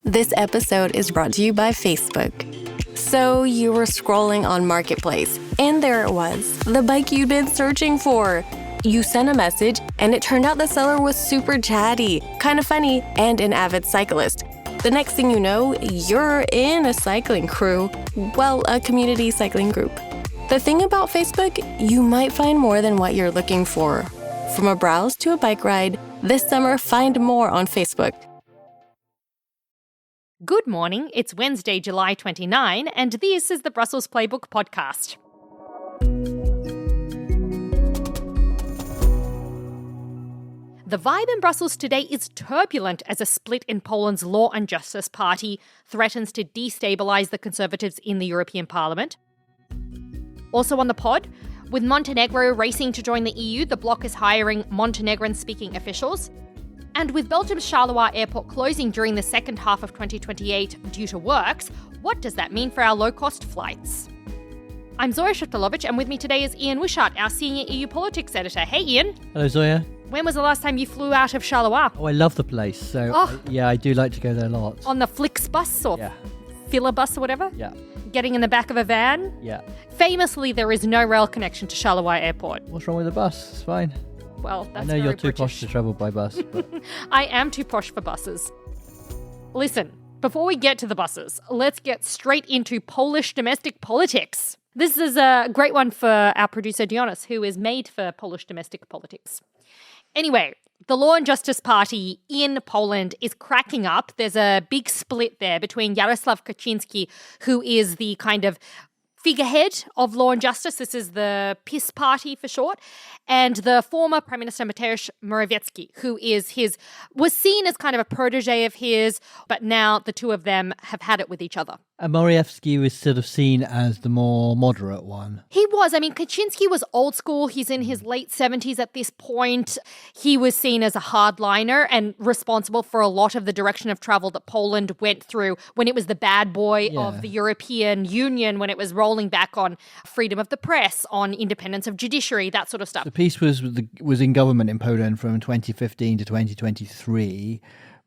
This episode is brought to you by Facebook. So you were scrolling on Marketplace, and there it was, the bike you'd been searching for. You sent a message, and it turned out the seller was super chatty, kind of funny, and an avid cyclist. The next thing you know, you're in a cycling crew. Well, a community cycling group. The thing about Facebook, you might find more than what you're looking for. From a browse to a bike ride, this summer find more on Facebook. Good morning, it's Wednesday, July 29, and this is the Brussels Playbook podcast. The vibe in Brussels today is turbulent as a split in Poland's Law and Justice Party threatens to destabilise the Conservatives in the European Parliament. Also on the pod, with Montenegro racing to join the EU, the bloc is hiring Montenegrin-speaking officials. And with Belgium's Charleroi airport closing during the second half of 2028 due to works, what does that mean for our low-cost flights? I'm Zoya Sheftalovich, and with me today is Ian Wishart, our senior EU politics editor. Hey, Ian. Hello, Zoya. When was the last time you flew out of Charleroi? Oh, I love the place. So, I do like to go there a lot. On the Flixbus or filler bus or whatever? Yeah. Getting in the back of a van? Yeah. Famously, there is no rail connection to Charleroi airport. What's wrong with the bus? It's fine. Well, that's I know very you're too British. posh to travel by bus. But I am too posh for buses. Listen, before we get to the buses, let's get straight into Polish domestic politics. This is a great one for our producer Dionis, who is made for Polish domestic politics. Anyway, the Law and Justice Party in Poland is cracking up. There's a big split there between Jarosław Kaczyński, who is the kind of figurehead of Law and Justice. This is the PiS party for short. And the former Prime Minister Mateusz Morawiecki, who was seen as kind of a protege of his, but now the two of them have had it with each other. and Morawiecki was sort of seen as the more moderate one. He was. I mean, Kaczynski was old school. He's in his late 70s at this point. He was seen as a hardliner and responsible for a lot of the direction of travel that Poland went through when it was the bad boy of the European Union, when it was rolling back on freedom of the press, on independence of judiciary, that sort of stuff. The PiS was in government in Poland from 2015 to 2023.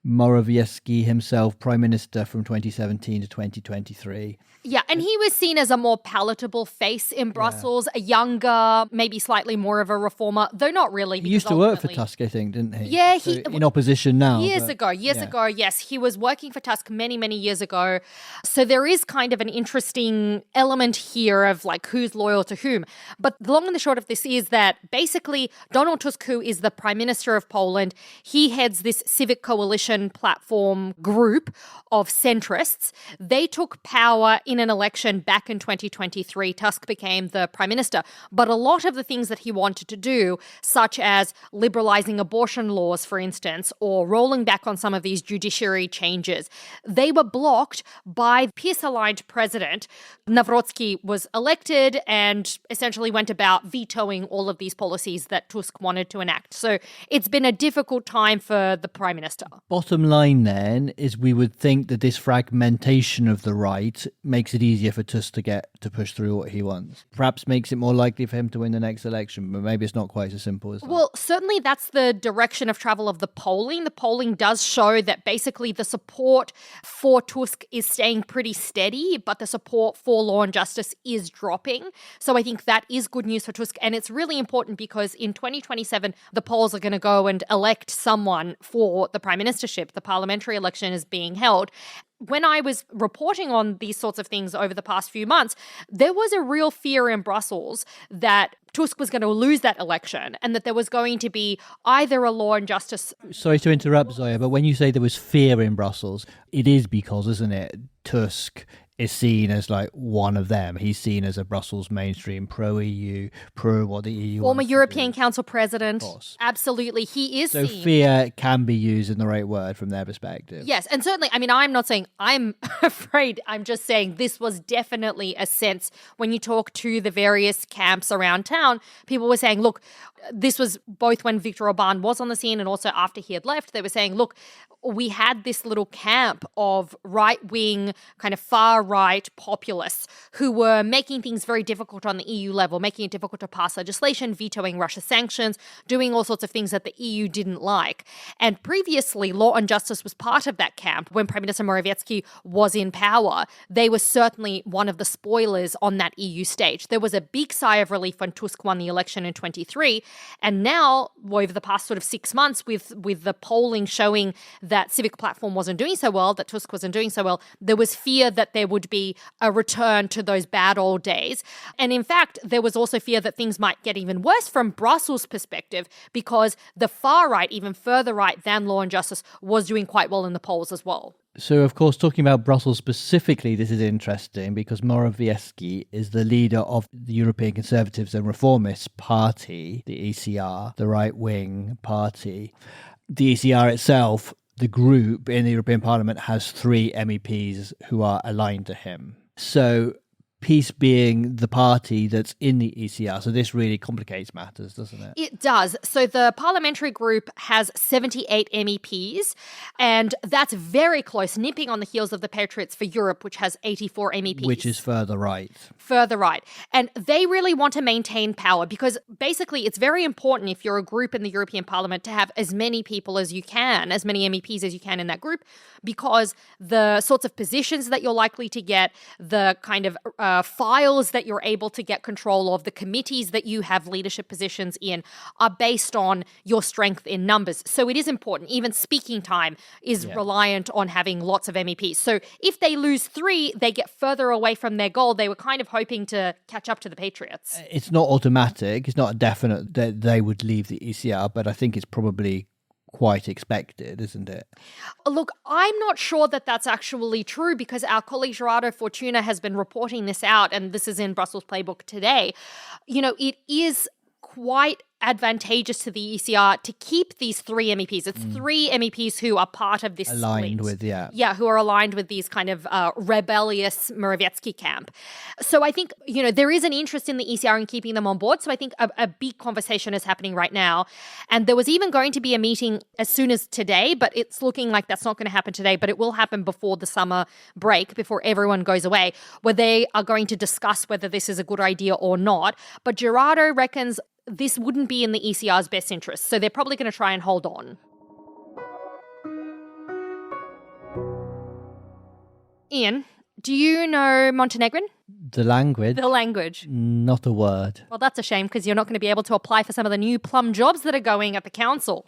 Morawiecki himself, Prime Minister from 2017 to 2023. Yeah, and he was seen as a more palatable face in Brussels, a younger, maybe slightly more of a reformer, though not really. He used to work for Tusk, I think, didn't he? Yeah, so in opposition now. Years ago, yes. He was working for Tusk many, many years ago. So there is kind of an interesting element here of like who's loyal to whom. But the long and the short of this is that basically Donald Tusk, who is the Prime Minister of Poland, he heads this civic coalition platform group of centrists. They took power in an election back in 2023. Tusk became the Prime Minister. But a lot of the things that he wanted to do, such as liberalizing abortion laws, for instance, or rolling back on some of these judiciary changes, they were blocked by PiS-aligned president. Nawrocki was elected and essentially went about vetoing all of these policies that Tusk wanted to enact. So it's been a difficult time for the Prime Minister. Bottom line then is we would think that this fragmentation of the right makes it easier for Tusk to push through what he wants. Perhaps makes it more likely for him to win the next election, but maybe it's not quite as simple as that. Well, certainly that's the direction of travel of the polling. The polling does show that basically the support for Tusk is staying pretty steady, but the support for Law and Justice is dropping. So I think that is good news for Tusk. And it's really important because in 2027, the Poles are going to go and elect someone for the prime ministership. The parliamentary election is being held. When I was reporting on these sorts of things over the past few months, there was a real fear in Brussels that Tusk was going to lose that election and that there was going to be either a Law and Justice... Sorry to interrupt, Zoya, but when you say there was fear in Brussels, it is because, isn't it, Tusk is seen as like one of them. He's seen as a Brussels mainstream pro-EU, pro what the EU Former wants European to do. Council president. Of course. Absolutely. He is So seen. fear can be used in the right word from their perspective. Yes, and certainly, I mean, I'm not saying I'm afraid. I'm just saying this was definitely a sense when you talk to the various camps around town, people were saying, look, this was both when Viktor Orbán was on the scene and also after he had left. They were saying, look, we had this little camp of right-wing, kind of far far-right populists who were making things very difficult on the EU level, making it difficult to pass legislation, vetoing Russia sanctions, doing all sorts of things that the EU didn't like. And previously, Law and Justice was part of that camp. When Prime Minister Morawiecki was in power, they were certainly one of the spoilers on that EU stage. There was a big sigh of relief when Tusk won the election in 23, and now, over the past sort of 6 months, with the polling showing that Civic Platform wasn't doing so well, that Tusk wasn't doing so well, there was fear that there would be a return to those bad old days. And in fact, there was also fear that things might get even worse from Brussels' perspective, because the far right, even further right than Law and Justice, was doing quite well in the polls as well. So, of course, talking about Brussels specifically, this is interesting because Morawiecki is the leader of the European Conservatives and Reformists party, the ECR, the right-wing party. The ECR itself, the group in the European Parliament, has 3 MEPs who are aligned to him. So, Peace being the party that's in the ECR. So this really complicates matters, doesn't it? It does. So the parliamentary group has 78 MEPs, and that's very close, nipping on the heels of the Patriots for Europe, which has 84 MEPs. Which is further right. Further right. And they really want to maintain power because basically it's very important if you're a group in the European Parliament to have as many people as you can, as many MEPs as you can in that group, because the sorts of positions that you're likely to get, the kind of files that you're able to get control of, the committees that you have leadership positions in are based on your strength in numbers. So it is important. Even speaking time is reliant on having lots of MEPs. So if they lose 3, they get further away from their goal. They were kind of hoping to catch up to the Patriots. It's not automatic. It's not a definite that they would leave the ECR, but I think it's probably quite expected, isn't it? Look, I'm not sure that that's actually true because our colleague Gerardo Fortuna has been reporting this out, and this is in Brussels Playbook today. You know, it is quite advantageous to the ECR to keep these 3 MEPs. It's 3 MEPs who are part of this aligned split. with, Yeah, who are aligned with these kind of rebellious Morawiecki camp. So I think, you know, there is an interest in the ECR in keeping them on board. So I think a big conversation is happening right now. And there was even going to be a meeting as soon as today, but it's looking like that's not going to happen today, but it will happen before the summer break, before everyone goes away, where they are going to discuss whether this is a good idea or not. But Gerardo reckons this wouldn't be in the ECR's best interest, so they're probably going to try and hold on. Ian, do you know Montenegrin? The language? The language. Not a word. Well, that's a shame because you're not going to be able to apply for some of the new plum jobs that are going at the council.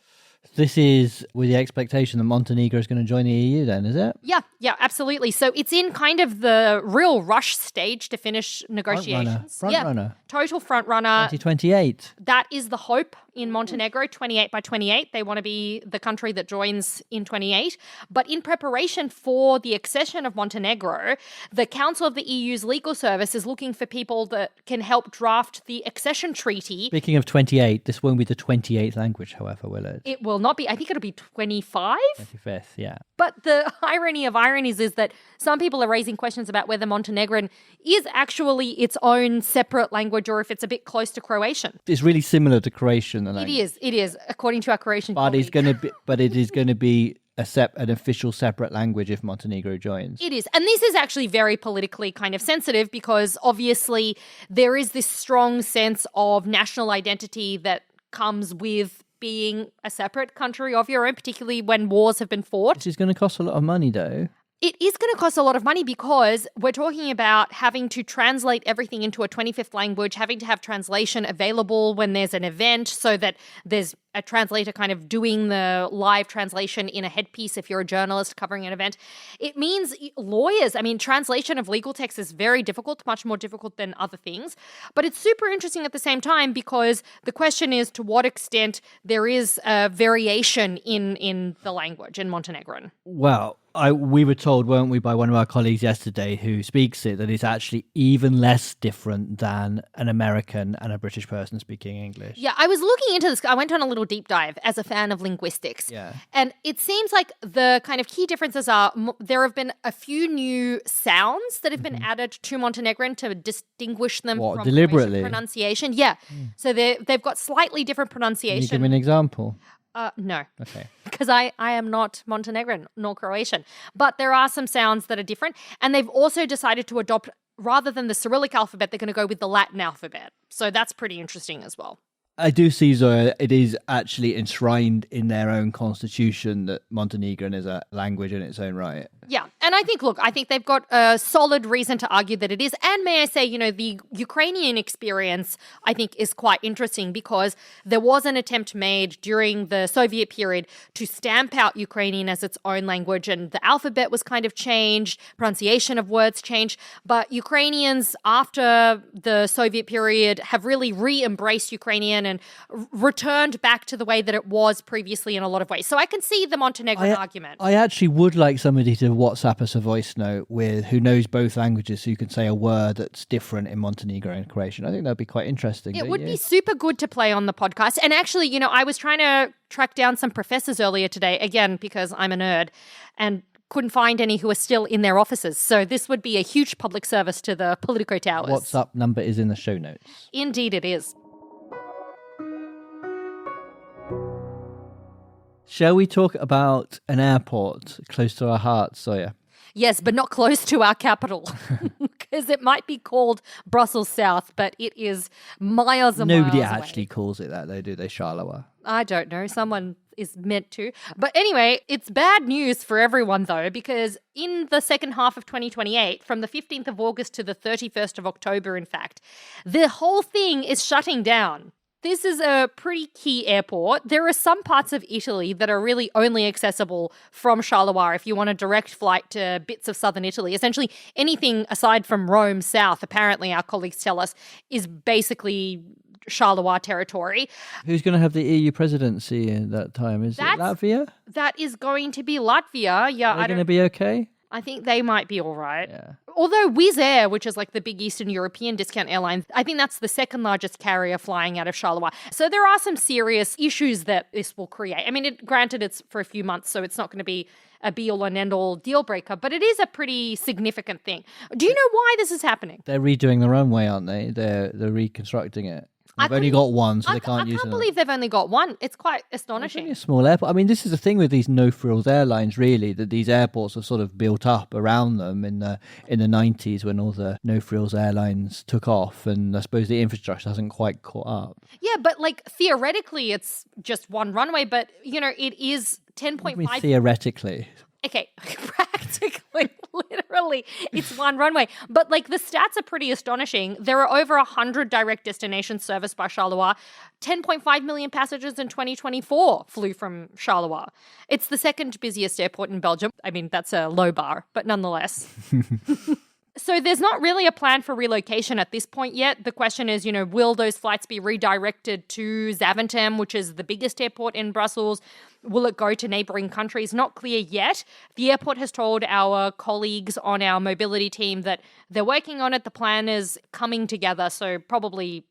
This is with the expectation that Montenegro is going to join the EU then, is it? Yeah, absolutely. So it's in kind of the real rush stage to finish negotiations. Front runner. Total front runner. 2028. That is the hope in Montenegro, 28 by 28. They want to be the country that joins in 28. But in preparation for the accession of Montenegro, the Council of the EU's legal service is looking for people that can help draft the accession treaty. Speaking of 28, this won't be the 28th language, however, will it? It will not be. I think it'll be 25. 25th, yeah. But the irony of ironies is that some people are raising questions about whether Montenegrin is actually its own separate language or if it's a bit close to Croatian. It's really similar to Croatian. It is, according to our Croatian but colleague. it is going to be an official separate language if Montenegro joins. It is. And this is actually very politically kind of sensitive because obviously there is this strong sense of national identity that comes with being a separate country of your own, particularly when wars have been fought. This is going to cost a lot of money, though. It is going to cost a lot of money because we're talking about having to translate everything into a 25th language, having to have translation available when there's an event so that there's a translator kind of doing the live translation in a headpiece if you're a journalist covering an event. It means lawyers, translation of legal text is very difficult, much more difficult than other things. But it's super interesting at the same time because the question is to what extent there is a variation in the language in Montenegrin. Well, we were told, weren't we, by one of our colleagues yesterday who speaks it, that it's actually even less different than an American and a British person speaking English. Yeah, I was looking into this. I went on a little deep dive as a fan of linguistics. Yeah. And it seems like the kind of key differences are there have been a few new sounds that have been added to Montenegrin to distinguish them from deliberately? Croatian pronunciation. Yeah. So they've got slightly different pronunciation. Can you give me an example? No. Okay. Because I am not Montenegrin nor Croatian. But there are some sounds that are different. And they've also decided to adopt, rather than the Cyrillic alphabet, they're going to go with the Latin alphabet. So that's pretty interesting as well. I do see, Zoya, it is actually enshrined in their own constitution that Montenegrin is a language in its own right. Yeah. And I think they've got a solid reason to argue that it is. And may I say, the Ukrainian experience, I think, is quite interesting because there was an attempt made during the Soviet period to stamp out Ukrainian as its own language. And the alphabet was kind of changed, pronunciation of words changed. But Ukrainians, after the Soviet period, have really re-embraced Ukrainian and returned back to the way that it was previously in a lot of ways. So I can see the Montenegrin argument. I actually would like somebody to WhatsApp us a voice note with who knows both languages so you can say a word that's different in Montenegro and Croatian. I think that'd be quite interesting. It would be super good to play on the podcast. And actually, I was trying to track down some professors earlier today, again, because I'm a nerd, and couldn't find any who are still in their offices. So this would be a huge public service to the Politico towers. WhatsApp number is in the show notes. Indeed it is. Shall we talk about an airport close to our hearts, Zoya? Yes, but not close to our capital, because it might be called Brussels South, but it is miles and Nobody miles actually away. calls it that, though, do they, Charleroi? I don't know. Someone is meant to. But anyway, it's bad news for everyone, though, because in the second half of 2028, from the 15th of August to the 31st of October, in fact, the whole thing is shutting down. This is a pretty key airport. There are some parts of Italy that are really only accessible from Charleroi if you want a direct flight to bits of southern Italy. Essentially, anything aside from Rome south, apparently our colleagues tell us, is basically Charleroi territory. Who's going to have the EU presidency at that time? Is it Latvia? That is going to be Latvia. Yeah, Are they going to be okay? I think they might be all right. Yeah. Although Wizz Air, which is like the big Eastern European discount airline, I think that's the second largest carrier flying out of Charleroi. So there are some serious issues that this will create. I mean, granted, it's for a few months, so it's not going to be a be-all and end-all deal breaker, but it is a pretty significant thing. Do you know why this is happening? They're redoing the runway, aren't they? They're reconstructing it. They've only got one, so they can't use it. I can't believe they've only got one. It's quite astonishing. It's only a small airport. I mean, this is the thing with these no-frills airlines, really, that these airports are sort of built up around them in the 90s when all the no-frills airlines took off, and I suppose the infrastructure hasn't quite caught up. Yeah, but like theoretically, it's just one runway, but it is 10.5. Theoretically. Okay, practically, literally, it's one runway. But like the stats are pretty astonishing. There are over 100 direct destinations serviced by Charleroi. 10.5 million passengers in 2024 flew from Charleroi. It's the second busiest airport in Belgium. I mean, that's a low bar, but nonetheless. So there's not really a plan for relocation at this point yet. The question is, will those flights be redirected to Zaventem, which is the biggest airport in Brussels? Will it go to neighbouring countries? Not clear yet. The airport has told our colleagues on our mobility team that they're working on it. The plan is coming together, so probably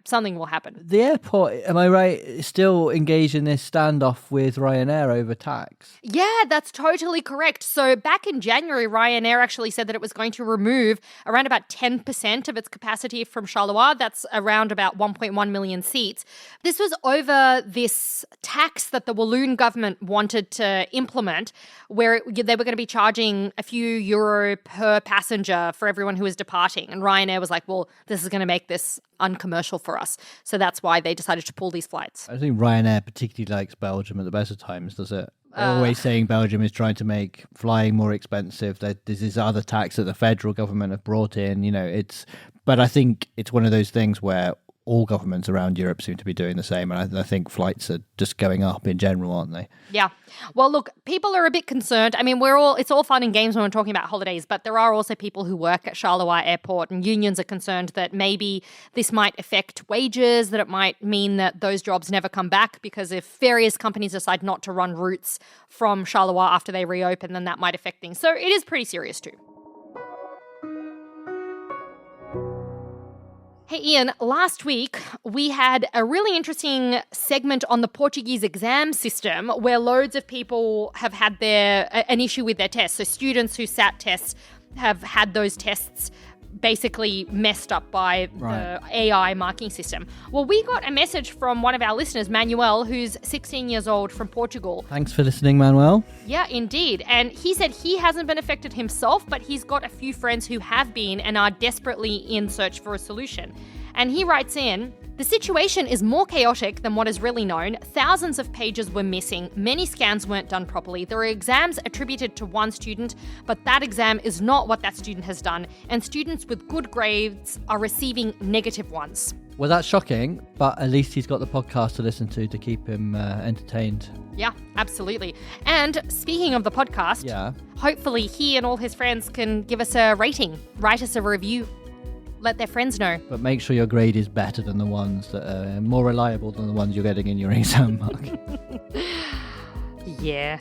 something will happen. The airport, am I right, is still engaged in this standoff with Ryanair over tax? Yeah, that's totally correct. So back in January, Ryanair actually said that it was going to remove around about 10% of its capacity from Charleroi. That's around about 1.1 million seats. This was over this tax that the Walloon government wanted to implement, where they were going to be charging a few euro per passenger for everyone who was departing. And Ryanair was like, well, this is going to make this uncommercial for us. So that's why they decided to pull these flights. I think Ryanair particularly likes Belgium at the best of times, does it? They're always saying Belgium is trying to make flying more expensive. That there's this other tax that the federal government have brought in. But I think it's one of those things where all governments around Europe seem to be doing the same. And I think flights are just going up in general, aren't they? Yeah. Well, look, people are a bit concerned. I mean, it's all fun and games when we're talking about holidays, but there are also people who work at Charleroi Airport, and unions are concerned that maybe this might affect wages, that it might mean that those jobs never come back, because if various companies decide not to run routes from Charleroi after they reopen, then that might affect things. So it is pretty serious too. Hey, Ian, last week we had a really interesting segment on the Portuguese exam system where loads of people have had an issue with their tests. So students who sat tests have had those tests basically messed up by the AI marking system. Well, we got a message from one of our listeners, Manuel, who's 16 years old from Portugal. Thanks for listening, Manuel. Yeah, indeed. And he said he hasn't been affected himself, but he's got a few friends who have been and are desperately in search for a solution. And he writes in, the situation is more chaotic than what is really known. Thousands of pages were missing. Many scans weren't done properly. There are exams attributed to one student, but that exam is not what that student has done. And students with good grades are receiving negative ones. Well, that's shocking, but at least he's got the podcast to listen to keep him entertained. Yeah, absolutely. And speaking of the podcast, hopefully he and all his friends can give us a rating, write us a review. Let their friends know. But make sure your grade is better than the ones that are more reliable than the ones you're getting in your exam mark. Yeah.